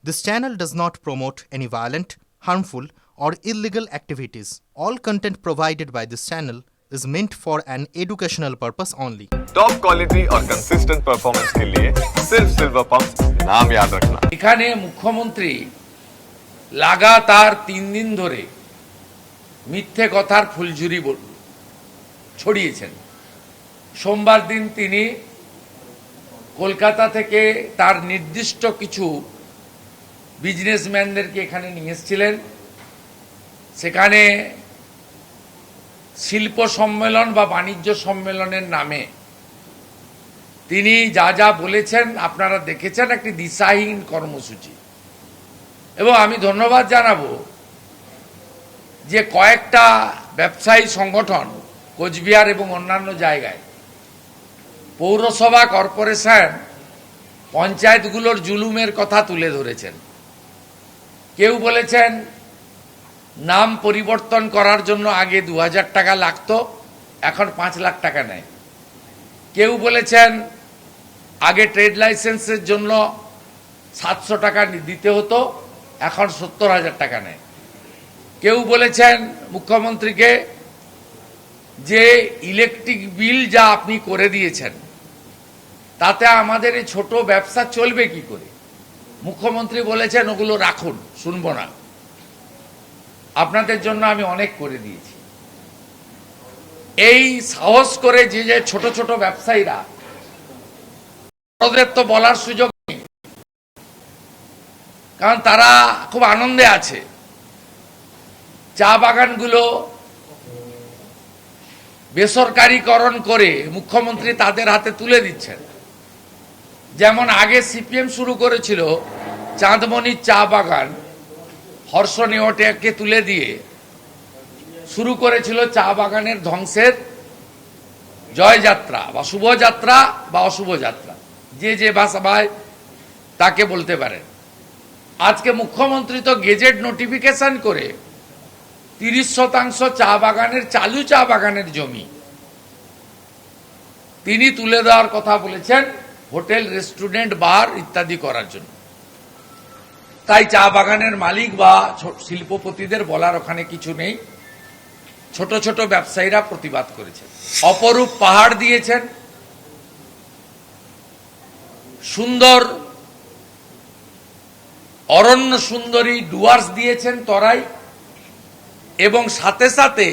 This channel does not promote any violent, harmful, or illegal activities. All content provided by this channel is meant for an educational purpose only. Top quality और consistent performance के लिए सिर्फ silver pump नाम याद रखना। এখানে মুখ্যমন্ত্রী লাগাতার 3 দিন ধরে মিথ্যে কথার ফুলঝুরি ছড়িয়েছেন। সোমবার দিন তিনি কলকাতা থেকে তার নির্দিষ্ট কিছু বিজনেসম্যানদেরকে এখানে নিয়ে এসেছিলেন। সেখানে শিল্প সম্মেলন বা বাণিজ্য সম্মেলনের নামে তিনি যা যা বলেছেন আপনারা দেখেছেন, একটি দিশাহীন কর্মসূচি। এবং আমি ধন্যবাদ জানাবো যে কয়েকটা ব্যবসায়ী সংগঠন কোচবিহার এবং অন্যান্য জায়গায় পৌরসভা, কর্পোরেশন, পঞ্চায়েতগুলোর জুলুমের কথা তুলে ধরেছেন। কেউ বলেছেন নাম পরিবর্তন করার জন্য আগে 2000 টাকা লাগতো, এখন 5 লাখ টাকা নেয়। কেউ বলেছেন আগে ট্রেড লাইসেন্সের জন্য 700 টাকা দিতে হতো, এখন 70,000 টাকা নেয়। কেউ বলেছেন মুখ্যমন্ত্রীকে যে ইলেকট্রিক বিল যা আপনি করে দিয়েছেন তাতে আমাদের এই ছোট ব্যবসা চলবে কি করে। মুখ্যমন্ত্রী বলেছেন ওগুলো রাখুন, শুনবো না, আপনাদের জন্য আমি অনেক করে দিয়েছি। এই সাহস করে যে যে ছোট ছোট ব্যবসায়ীরা, ওদের তো বলার সুযোগ নেই, কারণ তারা খুব আনন্দে আছে। চা বাগানগুলো বেসরকারীকরণ করে মুখ্যমন্ত্রী তাদের হাতে তুলে দিচ্ছেন। যেমন আগে সিপিএম শুরু করেছিল চাঁদমণির চা বাগান, হর্ষ নেওয়াটিয়াকে তুলে দিয়ে শুরু করেছিল চা বাগানের ধ্বংসের জয়যাত্রা বা শুভযাত্রা বা অশুভযাত্রা, যে যে ভাষায় তাকে বলতে পারেন। আজকে মুখ্যমন্ত্রী তো গেজেট নোটিফিকেশন করে 30% চা বাগানের, চালু চা বাগানের জমি তিনি তুলে দেওয়ার কথা বলেছেন হোটেল, রেস্টুরেন্ট, বার ইত্যাদি করার জন্য। তাই চা বাগানের মালিক বা শিল্পপতিদের বলার ওখানে কিছু নেই। ছোট ছোট ব্যবসায়ীরা প্রতিবাদ করেছেন। অপরূপ পাহাড় দিয়েছেন, সুন্দর অরণ্য সুন্দরী ডুয়ার্স দিয়েছেন তরাই, এবং সাথে সাথে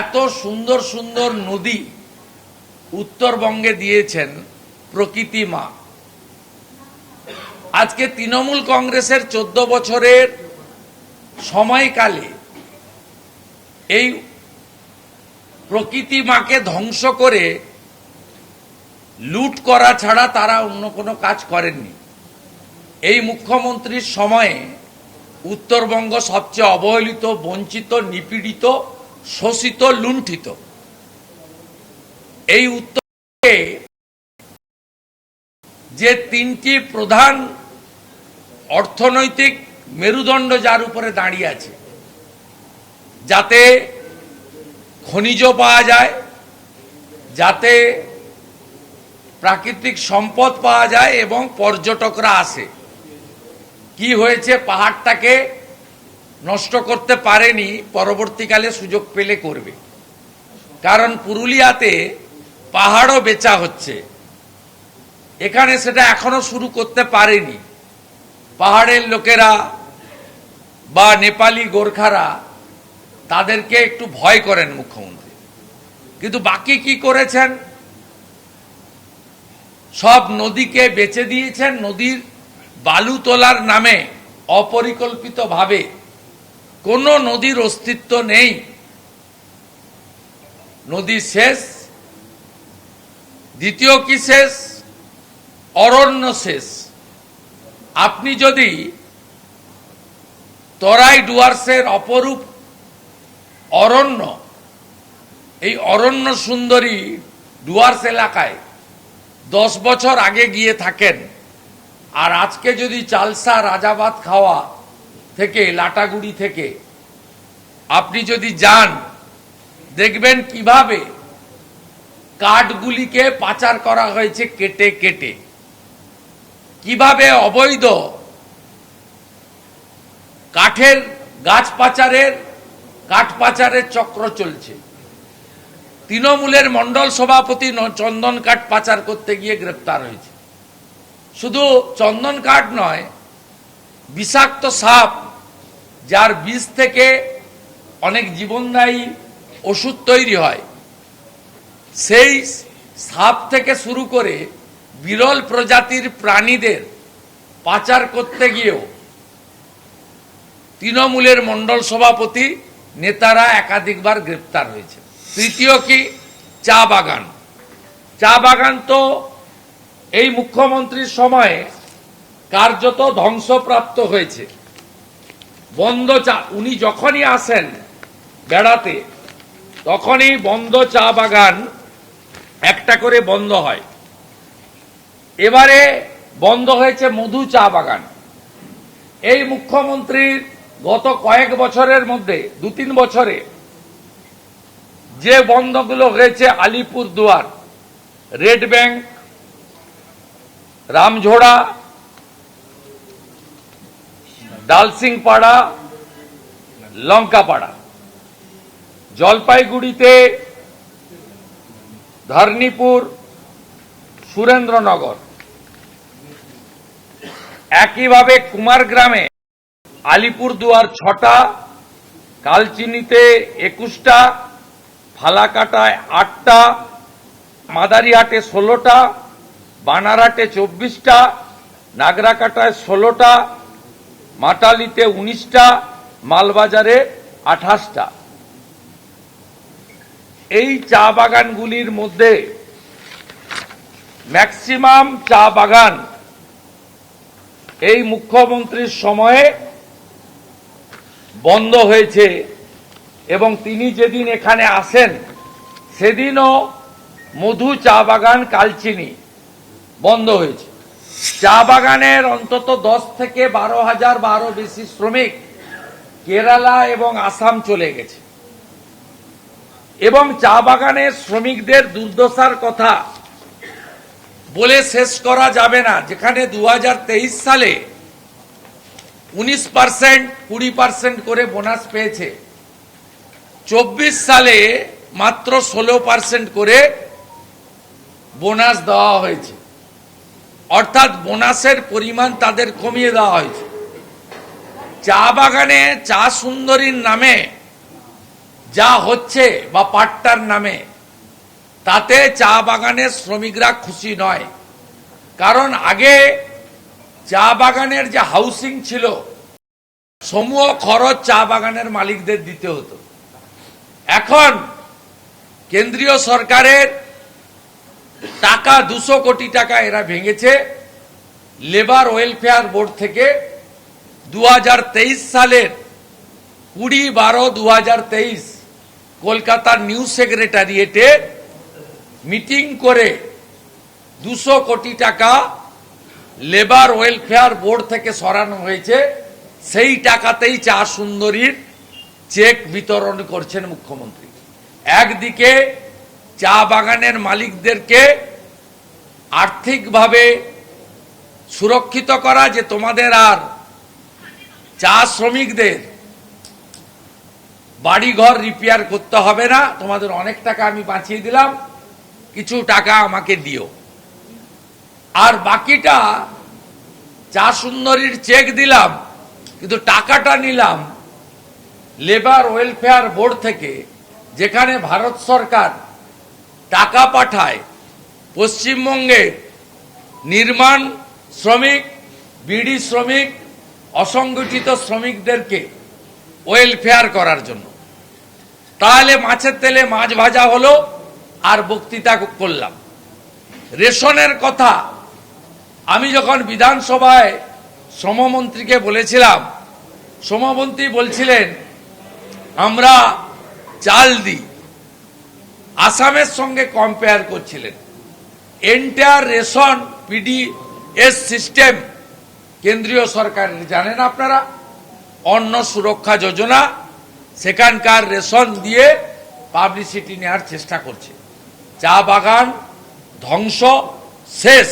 এত সুন্দর সুন্দর নদী উত্তরবঙ্গে দিয়েছেন প্রকৃতি মা। আজকে তৃণমূল কংগ্রেসের 14 বছরের সময়কালে এই প্রকৃতি মাকে ধ্বংস করে লুট করা ছাড়া তারা অন্য কোনো কাজ করেননি। এই মুখ্যমন্ত্রীর সময়ে উত্তরবঙ্গ সবচেয়ে অবহেলিত, বঞ্চিত, নিপীড়িত, শোষিত, লুণ্ঠিত। এই উত্তরবঙ্গে যে 3টি প্রধান অর্থনৈতিক মেরুদণ্ড যার উপরে দাঁড়িয়ে আছে, যাতে খনিজ পাওয়া যায়, যাতে প্রাকৃতিক সম্পদ পাওয়া যায় এবং পর্যটকরা আসে, কি হয়েছে পাহাড়টাকে নষ্ট করতে পারেনি, পরবর্তীকালে সুযোগ পেলে করবে। কারণ পুরুলিয়াতে পাহাড়ও বেচা হচ্ছে, এখানে সেটা এখনো শুরু করতে পারেনি। পাহাড়ের লোকেরা বা নেপালি গোর্খারা তাদেরকে একটু ভয় করেন মুখ্যমন্ত্রী। কিন্তু বাকি কি করেছেন, সব নদীকে বেচে দিয়েছেন। নদীর বালু তোলার নামে অপরিকল্পিতভাবে কোনো নদীর অস্তিত্ব নেই। নদী শেষ। দ্বিতীয় কি শেষ? অরণ্য শেষ। আপনি যদি তরাই ডুয়ার্সের অপরূপ অরণ্য, এই অরণ্য সুন্দরী ডুয়ার্স এলাকায় 10 বছর আগে গিয়ে থাকেন, আর আজকে যদি চালসা, রাজাবাদ খাওয়া থেকে, লাটাগুড়ি থেকে আপনি যদি যান, দেখবেন কিভাবে কাঠগুলিকে পাচার করা হয়েছে কেটে কেটে, কিভাবে অবৈধ কাঠ পাচারের চক্র চলছে। তৃণমূলের মণ্ডল সভাপতি চন্দন কাঠ পাচার করতে গিয়ে গ্রেপ্তার হয়েছে। শুধু চন্দন কাঠ নয়, বিষাক্ত সাপ, যার বিষ থেকে অনেক জীবনদায়ী ওষুধ তৈরি হয়, সেই সাপ থেকে শুরু করে বিরল প্রজাতির প্রাণীদের পাচার করতে গিয়েও তৃণমূলের মণ্ডল সভাপতি নেতারা একাধিকবার গ্রেপ্তার হয়েছে। তৃতীয় কি, চা বাগান। চা বাগান তো এই মুখ্যমন্ত্রীর সময়ে কার্যত ধ্বংসপ্রাপ্ত হয়েছে। বন্ধ চা, উনি যখনই আসেন বেড়াতে তখনই বন্ধ চা বাগান একটা করে বন্ধ হয়। এবারে বন্ধ হয়েছে মধু চা বাগান। এই মুখ্যমন্ত্রীর গত কয়েক বছরের মধ্যে 2-3 বছরে যে বন্ধগুলো হয়েছে, আলিপুরদুয়ার, রেড ব্যাংক, রামঝোড়া, ডালসিংপাড়া, লঙ্কাপাড়া, জলপাইগুড়িতে ধর্নীপুর, সুরেন্দ্রনগর, একইভাবে কুমারগ্রামে আলিপুরদুয়ার 6টা, কালচিনিতে 21টা, ফালাকাটায় 8টা, মাদারিহাটে 16টা, বানারহাটে 24টা, নাগরাকাটায় 16টা, মাটালিতে 19টা, মালবাজারে 28টা। এই চা বাগানগুলির মধ্যে ম্যাক্সিমাম চা বাগান এই মুখ্যমন্ত্রীর সময়ে বন্ধ হয়েছে, এবং তিনি যেদিন এখানে আসেন সেদিনও মধু চা বাগান, কালচিনি বন্ধ হয়েছে। চা বাগানের অন্তত 10 থেকে 12,000 বা আরো বেশি শ্রমিক কেরালা এবং আসাম চলে গেছে। এবং চা বাগানের শ্রমিকদের দুর্দশার কথা বলে শেষ করা যাবে না। যেখানে 2023 সালে 19%, 20% করে বোনাস পেয়েছে, 24 সালে মাত্র 16% করে বোনাস দেওয়া হয়েছে। অর্থাৎ বোনাসের পরিমাণ তাদের কমিয়ে দেওয়া হয়েছে। চা বাগানে চা সুন্দরীর নামে যা হচ্ছে বা পাট্টার নামে, তাতে চা বাগানের শ্রমিকরা খুশি নয়। কারণ আগে চা বাগানের যে হাউসিং ছিল, সমূহ খরচ চা বাগানের মালিকদের দিতে হতো। এখন কেন্দ্রীয় সরকারের টাকা 200 কোটি টাকা এরা ভেঙেছে লেবার ওয়েলফেয়ার বোর্ড থেকে। 2023 সালের 20-12-2023 কলকাতার নিউ সেক্রেটারিয়েটে মিটিং করে 200 কোটি টাকা লেবার ওয়েলফেয়ার বোর্ড থেকে সরানো হয়েছে। সেই টাকাতেই চা সুন্দরীর চেক বিতরণ করছেন মুখ্যমন্ত্রী। একদিকে চা বাগানের মালিকদেরকে আর্থিকভাবে সুরক্ষিত করা, যে তোমাদের আর চা শ্রমিকদের বাড়িঘর রিপেয়ার করতে হবে না, তোমাদের অনেক টাকা আমি বাঁচিয়ে দিলাম, কিছু টাকা আমাকে দিও। আর বাকিটা চা সুন্দরীর চেক দিলাম, কিন্তু টাকাটা নিলাম লেবার ওয়েলফেয়ার বোর্ড থেকে, যেখানে ভারত সরকার টাকা পাঠায় পশ্চিমবঙ্গে নির্মাণ শ্রমিক, বিড়ি শ্রমিক, অসংগঠিত শ্রমিকদেরকে ওয়েলফেয়ার করার জন্য। তাহলে মাছের তেলে মাছ ভাজা হলো, আর বক্তৃতা করলাম। রেশনের কথা আমি যখন বিধানসভায় শ্রমমন্ত্রীকে বলেছিলাম, শ্রমমন্ত্রী বলছিলেন আমরা চাল দিই, আসামের সঙ্গে কম্পেয়ার করছিলেন। এন্টায়ার রেশন পিডিএস সিস্টেম কেন্দ্রীয় সরকারের, জানেন আপনারা, অন্ন সুরক্ষা যোজনা, সেখানকার রেশন দিয়ে পাবলিসিটি নেওয়ার চেষ্টা করছে। চা বাগান ধ্বংস শেষ।